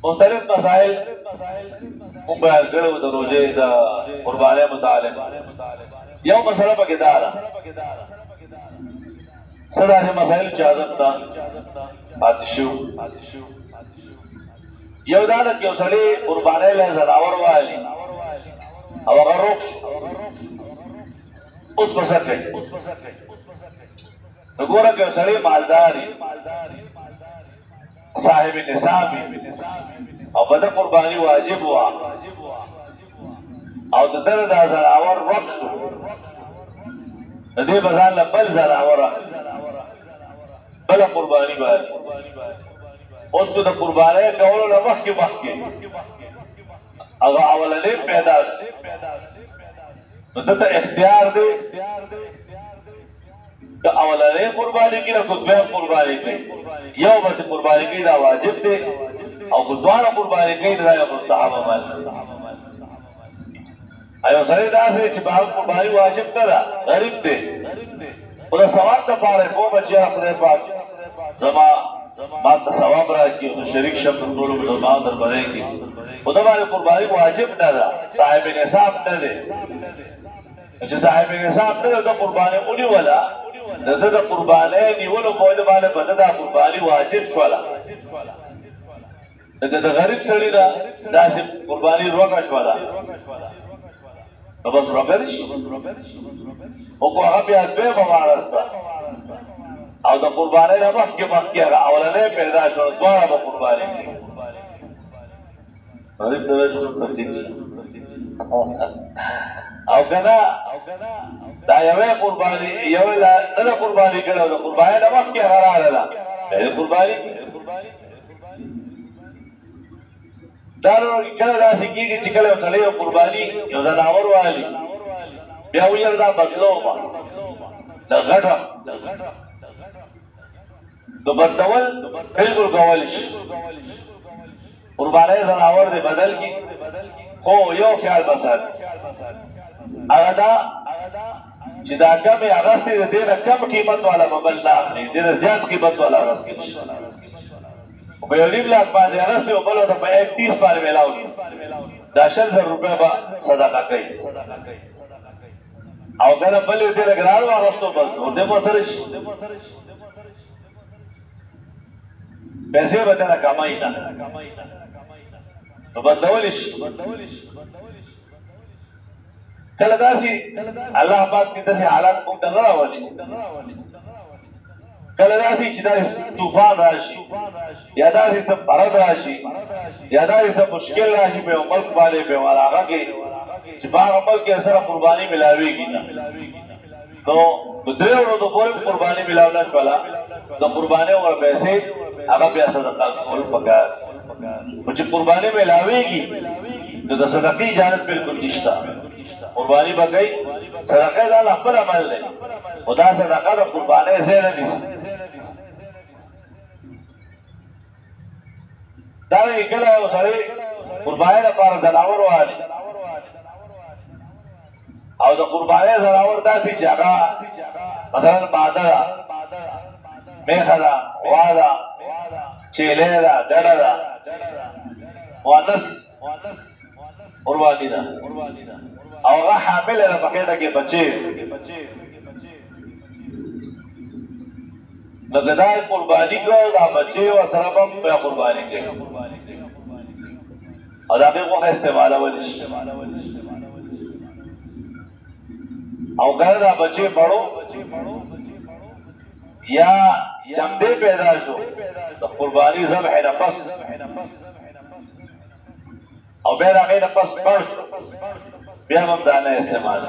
मुख्तलिफ मसाइल हम बयान करो द रोजे द कुर्बानी मुतालिक यौ मसला पके दारा सदा से मसाइल इजाजत ता आतिशु यौ दादा क्यों सड़ी कुर्बानी ले जनावर वाली अब अगर रोक उस पसक है गोरा क्यों सड़ी मालदारी साहिब निसाबी और बद कुर्बानी वाजिब हुआ और दर दा जनावर वक्स नदी बजान लबल जनावर बल कुर्बानी वाली उसको तो कुर्बानी कौलो न वक्की अगर अवलने पैदा तो इख्तियार दे तो अवलने कुर्बानी की ना कुछ कुर्बानी की यौ बत कुर्बानी की दा वाजिब दे और गुद्वारा कुर्बानी की दा मुस्तहब अमल आयो सरीदा से चिबाल कुर्बानी वाजिब करा गरीब दे उधर सवाब तो पारे को बच्चे अपने पास जमा बात सवाब रहा कि उधर शरीक शब्द दोनों मुसलमान दर बढ़ेगी उधर वाले कुर्बानी वाजिब न रहा साहिब निसाब न दे जो साहिब निसाब न दे तो कुर्बानी उन्हीं वाला ददा कुर्बानी निवलो कोई वाले बददा कुर्बानी वाजिब वाला ददा गरीब सड़ी दा दासिम कुर्बानी रोका वाला तो बस रोकरिश वो को आगे भी आगे बवारस्ता और तो कुर्बानी ना मत के अवलने पैदा शो द्वारा वो कुर्बानी गरीब तो वैसे और कहना दायवे कुर्बानी ये वाला ना कुर्बानी करो तो कुर्बानी ना मत के हरा रहा पहले कुर्बानी दारो कल दासी की चिकले चले कुर्बानी यो जनावर वाली या उयर दा बदलो मा दगटा तो बदवल बिल्कुल गवलिश कुर्बानी जनावर दे बदल की हो यो ख्याल बसत अगदा जिदाका में अगस्ती दे कम कीमत वाला मबल्ला नहीं दे ज्यादा कीमत वाला अगस्ती बेलीम लाख बाद अगस्ती बोलो तो 30 बार मिलाओ 10,000 रुपए बा सदाका कई और कहना बल्ले तेरे ग्राहक अगस्तो बस होते मोसरिश पैसे बतेना कमाई ना तो बदवलिश कलदासी अल्लाह पाक की तसे हालात को दलरा वाली कलदासी चिदारी तूफान राशि यादासी सब भारत राशि यादासी सब मुश्किल राशि पे मुल्क वाले पे वाला आगा के जिबार अमल के असर कुर्बानी मिलावेगी ना तो गुजरे और तो पूरे कुर्बानी मिलावना वाला तो कुर्बानी और पैसे आगा पे सदका खोल पका मुझे कुर्बानी मिलावेगी तो सदकी जानत बिल्कुल निश्ता कुर्बानी बगई सदका लाल अकबर अमल ले खुदा सदका तो कुर्बानी से न दिस दावे इकला है सारे कुर्बानी ना पार जनावर वाली और तो कुर्बानी जनावर दा थी जगह मसलन बादरा मेखला वादा चेलेरा डडरा वानस कुर्बानी ना और हामिल है बकेटा के बच्चे लगदार कुर्बानी को दा बच्चे और तरफ पे कुर्बानी के और आगे को इस्तेमाल वाली और घर दा बच्चे पढ़ो या चंदे पैदा हो तो कुर्बानी सब है नफस और बेरा के नफस पढ़ बेहम दाने इस्तेमाल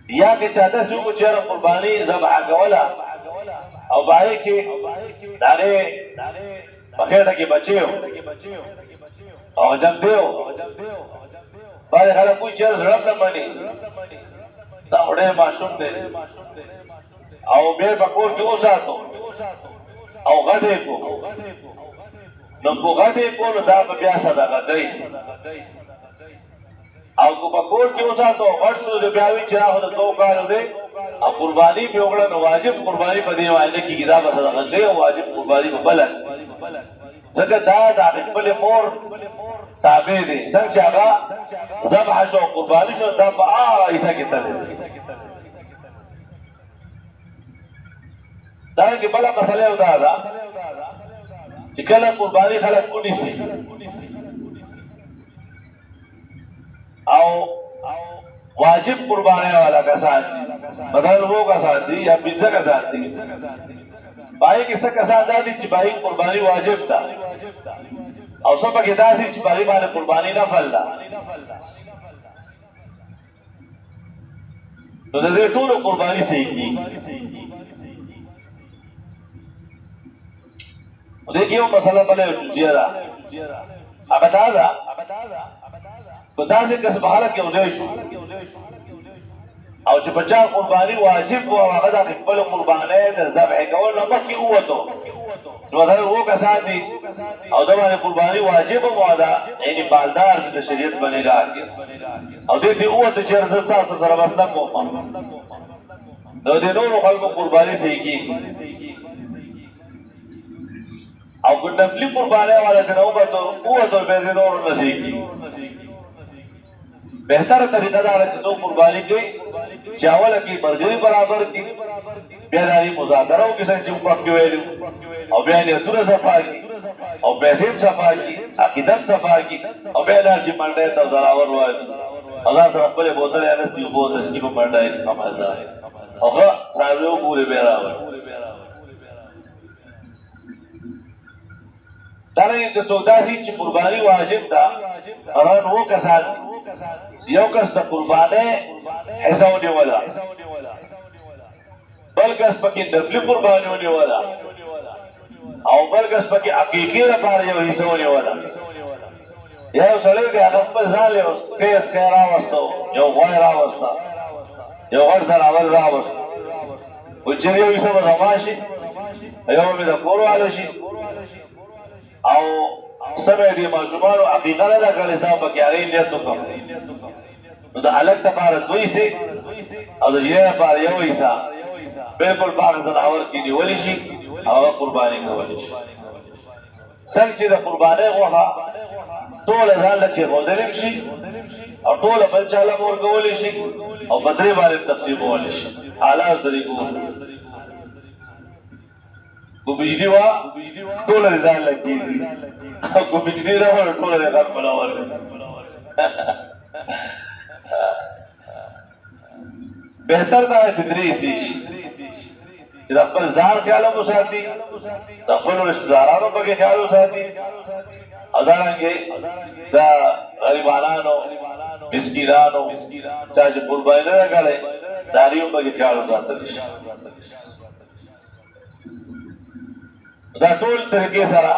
या के चाहते से कुछ यार कुर्बानी जब आगवला और भाई के दाने बखेड़ा के बच्चे हो और जब दे हो बारे खाला कोई चेयर झड़प न बनी तावड़े मासूम दे और बे बकोर के ओसा तो और गधे को न को गधे को न दाब ब्यासा दागा गई او کو په کور کې وساتو غټ شو د بیاوی چې هغه د 2 کالو دی او قرباني په وګړه نو واجب قرباني په دی باندې کې کتاب صدقه دی او واجب قرباني په بلد ځکه دا د خپل مور تابع دي څنګه چې هغه ذبح شو قرباني شو دا په ایسا کې تل دا کې بل مسله ودا دا چې کله قرباني خلک کوډي سي او واجب قربانے والا کسان بدل وہ کسان دی یا پنځه کسان دی بائی کسه کسان دی چې بائی قربانی واجب ده او سب کې دا دي چې بائی باندې قربانی نفل ده نو د دې ټول قربانی صحیح دي دې یو مسله بلې جوړه ده هغه دا خدا سے کسب حالت کې وځي شو او چې بچا قرباني واجب او هغه د خپل قرباني د ذبح کول نو مخکې وته نو دا وو کسان دي او دا باندې قرباني واجب او ادا یعنی بالدار د شریعت باندې راځي او دې وته چې رضا تاسو سره ورته کوم نو دې نور خلکو قرباني صحیح کی او کو نفلی قرباني والا ته نو وته به نور نصیب کی بہتر طریقہ دا چې تو قربانی کوي چاول کی برګری برابر کی بیا داری مذاکره او کیسه چې په کې ویلو او بیا له تر صفا کی او پیسې صفا کی عقیدت صفا کی او بیا له چې منډه ته زراور وای الله تعالی خپل بوتل انستي په داس کې په منډه سمجھدار هغه سارویو پورې بیراوي دغه د سوداسي چې قرباني واجب ده هغه نو کسان یو کس د قربانه حصہ ونیولا بل کس پکې دبلی قرباني ونیولا او بل کس پکې حقيقي لپاره یو حصہ ونیولا یو سړی دی هغه په ځان له کیس کرا واستو یو غوړ را واستا یو غوړ سره اول را واستا او چې یو حصہ وځماشي یو مې د کورواله شي او سمه دی مجموعو عقیقه نه کړي صاحب کې هغه نیت وکړ نو د الګ لپاره دوی سي او د جې لپاره یو حصہ بالکل باغ زناور کې نیول شي او قرباني کول شي څنګه چې د قرباني غوښه ټول ځان لکه غوډل شي او ټول بل چاله مور کول شي او بدري باندې تقسیم کول شي اعلی طریقو کو بجلی وا ټول ځان لکه کو بجلی راوړ ټول دې غر بلاور بهتر دا چې درې دي چې خپل ځان خیال مو ساتي خپل رشتہ دارانو په خیال ساتي ادارانګي دا غریبانو مسکینانو چې قرباني نه غړي داریو په خیال ساتي دا ټول طریقې سره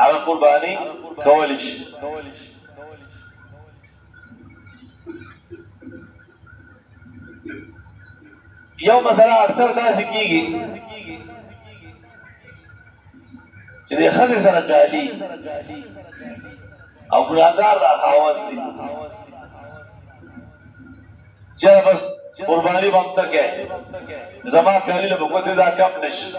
هغه قرباني کول شي یو مسله اکثر داسې کیږي چې د خځې سره جالي او ګناهګار دا خاوند دي چې بس قرباني وخت کې زما خیالي له بګوت دا کم نشي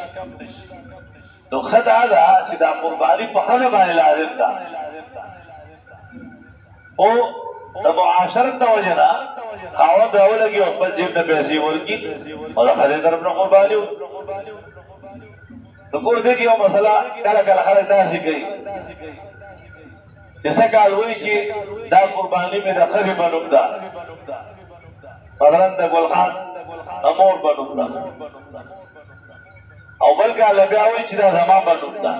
نو خدای دا چې دا قرباني په خځه باندې لازم ده او د معاشرت د وجنه خاوند راولږي او خپل جیب ته پیسې ورکړي او د خځې طرف نه قرباني نو کور دې کې یو مسله کله کله خلک داسې کوي چې څه کال وایي چې دا قرباني مې د خځې په نوم ده مثلا د ګلخان امور په نوم ده او بل کال بیا وایي چې دا زما په نوم ده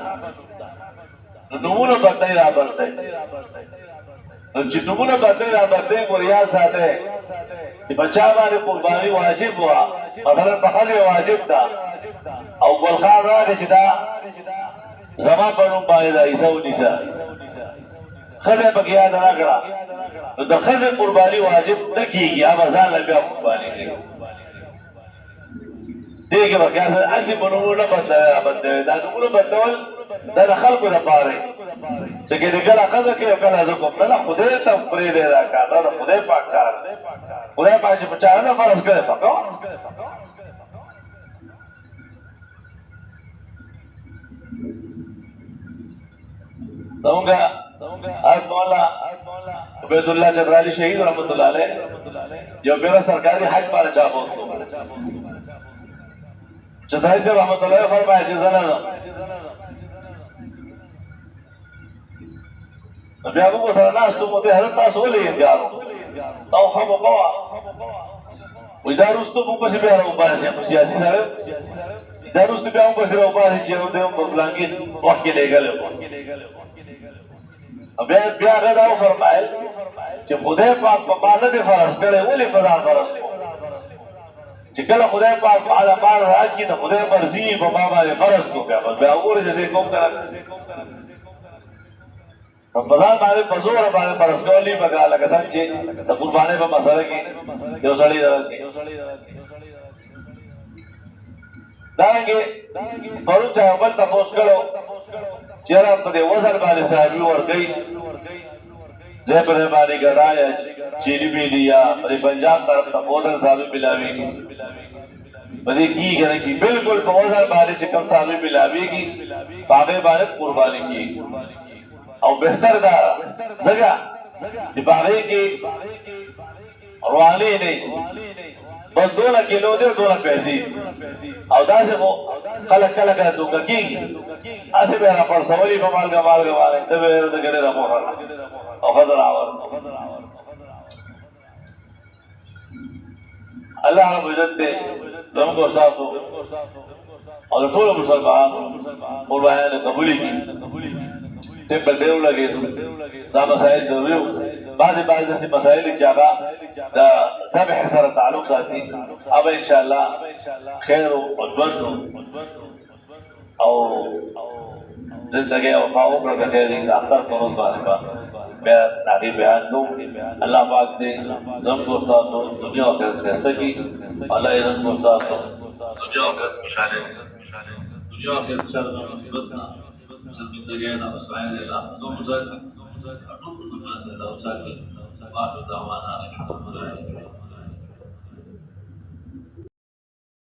نو نومونه بدلای را بدلای نو چې نومونه بدلای را بدلای وریا ساته چې بچا باندې قرباني واجب وا مثلا په خځه واجب ده او ګلخان راغی چې دا زما په نوم باندې دا عیسی و نساء خځه په یاد راغلا نو د خځه قرباني واجب نه کیږي هغه ځان له بیا قرباني کوي دې کې به بیا اصلي په نومونو نه بدلوي دا نومونه بدلول دا د خلکو دپاره چې کله کله ښځه کوي او کله زه کوم نه خدای ته پرېږدی دا کار دا د خدای پاک کار دی خدای پاک چې په چا نه فرض کړی فقط زمونږ حضرت مولانا عبید الله چترالی شهید رحمت الله علیه یو بیره سرکاری حج باندې چا بوتلو چترالی صاحب رحمت الله علیه فرمایي چې زه نه ځم بیا موږ سره ناست وو ته حضرت تاسو ولې انکار او خبر کوه وې دا وروسته موږ پسې بیا راوباسي سیاسي سره دا وروسته بیا موږ پسې راوباسي چې نو دې په بلانګي وخت کې لګل بیا هغه دا وفرمایل چې خدای پاک په باندې دې فرض کړي ولې په ځان فرض کړي چې کله خدای پاک په اړه مال راځي نو خدای مرضی په ما باندې فرض کوي بیا وګورئ چې کوم څه رمضان باندې په زور باندې فرض کولې بګا لکه څنګه چې د قربانۍ په مسله کې یو سړی داږي پرون چا بل تاسو کړو چیرې په دې وزن باندې صاحبي ورګي زه په دې باندې ګرایا چيري ملیا په پنجاب طرف ته بودل صاحب ملاوي بده کیږي چې بالکل په وزن باندې چې کوم صاحب ملاويږي باغې باندې قرباني کیږي او بهتر دا زګه چې باغې کې رواني نه بس 2 کیلو دې 2 پیسې او دا څه مو کله کله دوکه کیږي اسه به را پر سوالي په مالګه واره ته به د ګره را مو او خضر اور الله رب عزت دې زموږ تاسو او ټول مسلمانانو قرباني قبول کړي ته په دیو لګي دا مسائل ضروري بعض داسې مسائل چې هغه د ذبح سره تعلق ساتي او ان شاء الله خیر او عدوان او زندگی او پاو پر خیر دې اختر پروز باندې بیا نادي بیان نو الله پاک دې زموږ تاسو دنیا او آخرت خسته کی الله یې زموږ تاسو دنیا او آخرت خوشاله دنیا او آخرت سره بسنا زندگی نه وسایل له دوه ځای اټول په دغه ځای کې واحد دعوانا الحمد لله